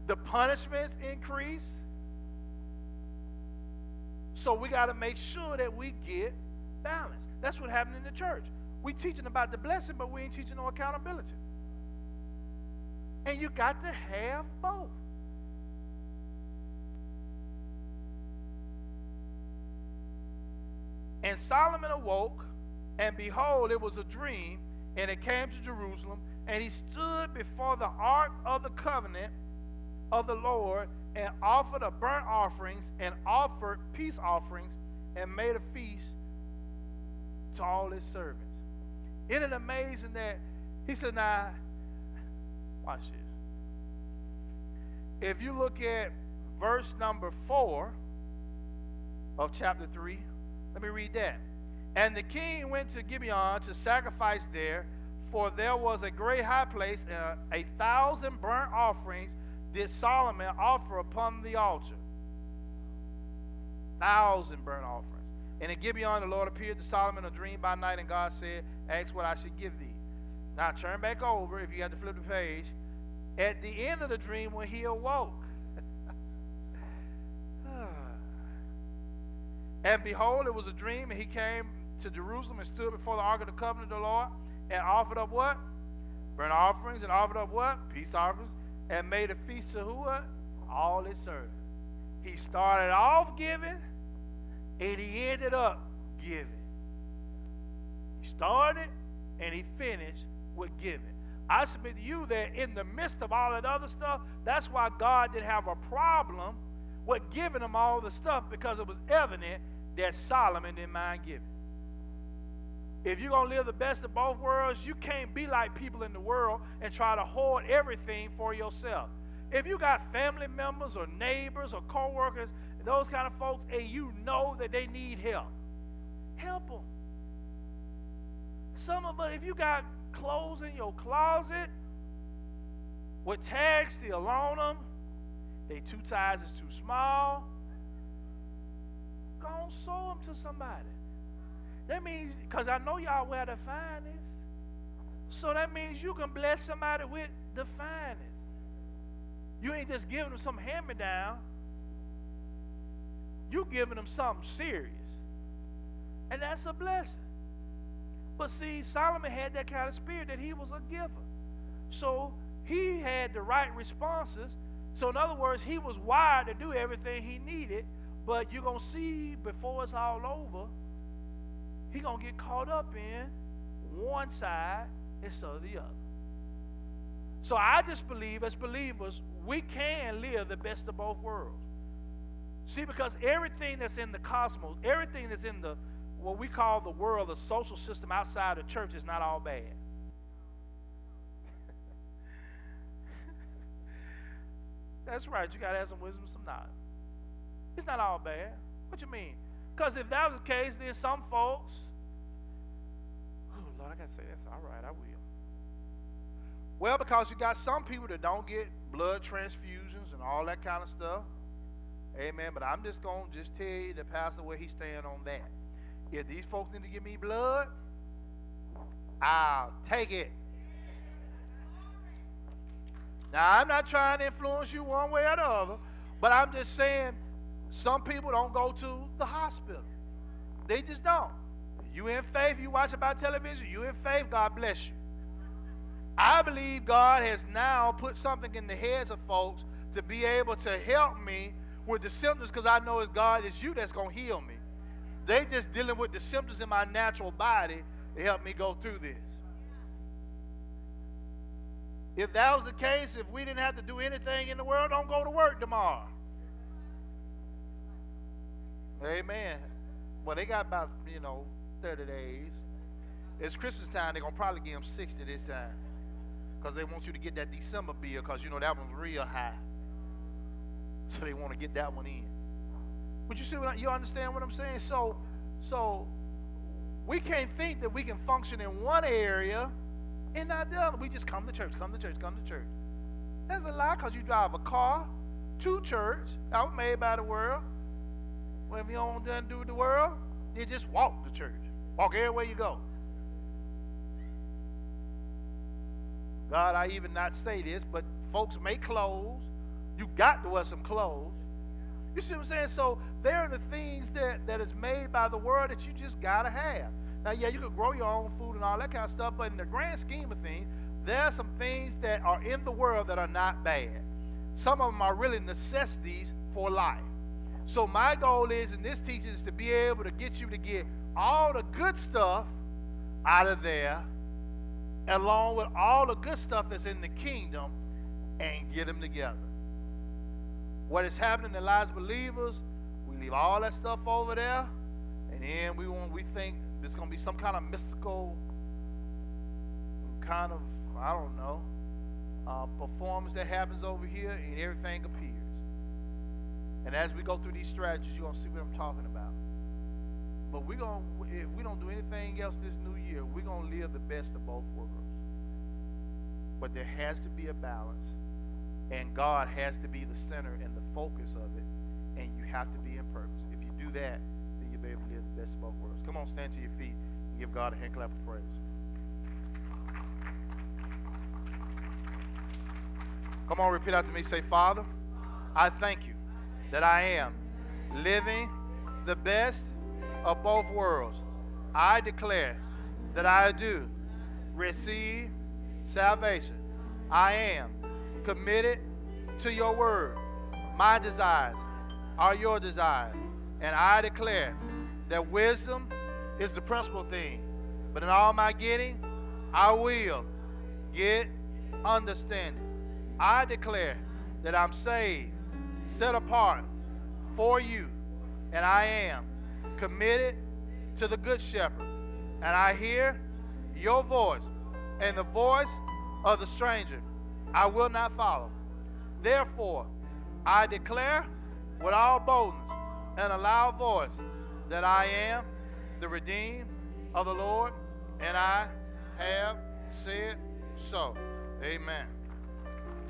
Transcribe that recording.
The punishments increase. So we got to make sure that we get balance. That's what happened in the church. We teaching about the blessing, but we ain't teaching no accountability. And you got to have both. And Solomon awoke, and behold, it was a dream, and it came to Jerusalem, and he stood before the ark of the covenant of the Lord, and offered a burnt offerings, and offered peace offerings, and made a feast to all his servants. Isn't it amazing that he said, now, watch this. If you look at verse number 4 of chapter 3, let me read that. And the king went to Gibeon to sacrifice there, for there was a great high place, and 1,000 burnt offerings did Solomon offer upon the altar. 1,000 burnt offerings. And in Gibeon the Lord appeared to Solomon in a dream by night, and God said, ask what I should give thee. Now turn back over, if you have to flip the page. At the end of the dream when he awoke. And behold, it was a dream, and he came to Jerusalem and stood before the ark of the covenant of the Lord, and offered up what? Burnt offerings, and offered up what? Peace offerings, and made a feast to who? What? All his servants. He started off giving, and he ended up giving. He started, and he finished with giving. I submit to you that in the midst of all that other stuff, that's why God didn't have a problem with giving them all the stuff, because it was evident that Solomon didn't mind giving. If you're going to live the best of both worlds, you can't be like people in the world and try to hoard everything for yourself. If you got family members or neighbors or co-workers, those kind of folks, and you know that they need help, help them. Some of us, if you got clothes in your closet with tags still on them, they 2 sizes too small, go on, sew them to somebody. That means, because I know y'all wear the finest, so that means you can bless somebody with the finest. You ain't just giving them some hand-me-down. You giving them something serious. And that's a blessing. But see, Solomon had that kind of spirit that he was a giver. So he had the right responses. So in other words, he was wired to do everything he needed, but you're going to see before it's all over, he's going to get caught up in one side instead of the other. So I just believe, as believers, we can live the best of both worlds. See, because everything that's in the cosmos, everything that's in the what we call the world, the social system outside the church, is not all bad. That's right. You got to have some wisdom, some knowledge. It's not all bad. What you mean? Because if that was the case, then some folks, oh, Lord, I got to say this. All right, I will. Well, because you got some people that don't get blood transfusions and all that kind of stuff. Amen. But I'm just going to just tell you the pastor where he's staying on that. If these folks need to give me blood, I'll take it. Now, I'm not trying to influence you one way or the other, but I'm just saying some people don't go to the hospital. They just don't. You in faith, you watch about television, you in faith, God bless you. I believe God has now put something in the heads of folks to be able to help me with the symptoms, because I know it's God, it's you that's going to heal me. They just dealing with the symptoms in my natural body to help me go through this. If that was the case, if we didn't have to do anything in the world, don't go to work tomorrow. Amen. Well, they got about, 30 days. It's Christmas time. They're going to probably give them 60 this time, because they want you to get that December bill, because that one's real high. So they want to get that one in. But you see you understand what I'm saying? So we can't think that we can function in one area and not the other. We just come to church, come to church, come to church. That's a lie, because you drive a car to church, out made by the world. Well, if you don't done do the world, you just walk to church. Walk everywhere you go. God, I even not say this, but folks make clothes You got to wear some clothes. You see what I'm saying? So there are the things that is made by the world that you just got to have. Now, yeah, you can grow your own food and all that kind of stuff, but in the grand scheme of things, there are some things that are in the world that are not bad. Some of them are really necessities for life. So my goal is in this teaching is to be able to get you to get all the good stuff out of there, along with all the good stuff that's in the kingdom, and get them together. What is happening in the lives of believers, we leave all that stuff over there, and then we think there's going to be some kind of mystical kind of, I don't know, performance that happens over here, and everything appears. And as we go through these strategies, you're going to see what I'm talking about. But if we don't do anything else this new year, we're going to live the best of both worlds. But there has to be a balance, and God has to be the center and the focus of it, and you have to be in purpose. If you do that, then you'll be able to live the best of both worlds. Come on, stand to your feet and give God a hand clap of praise. Come on, repeat after me. Say, Father, I thank you that I am living the best of both worlds. I declare that I do receive salvation. I am committed to your word. My desires are your desires. And I declare that wisdom is the principal thing. But in all my getting, I will get understanding. I declare that I'm saved, set apart for you, and I am committed to the Good Shepherd. And I hear your voice and the voice of the stranger I will not follow. Therefore, I declare with all boldness and a loud voice that I am the redeemed of the Lord, and I have said so. Amen.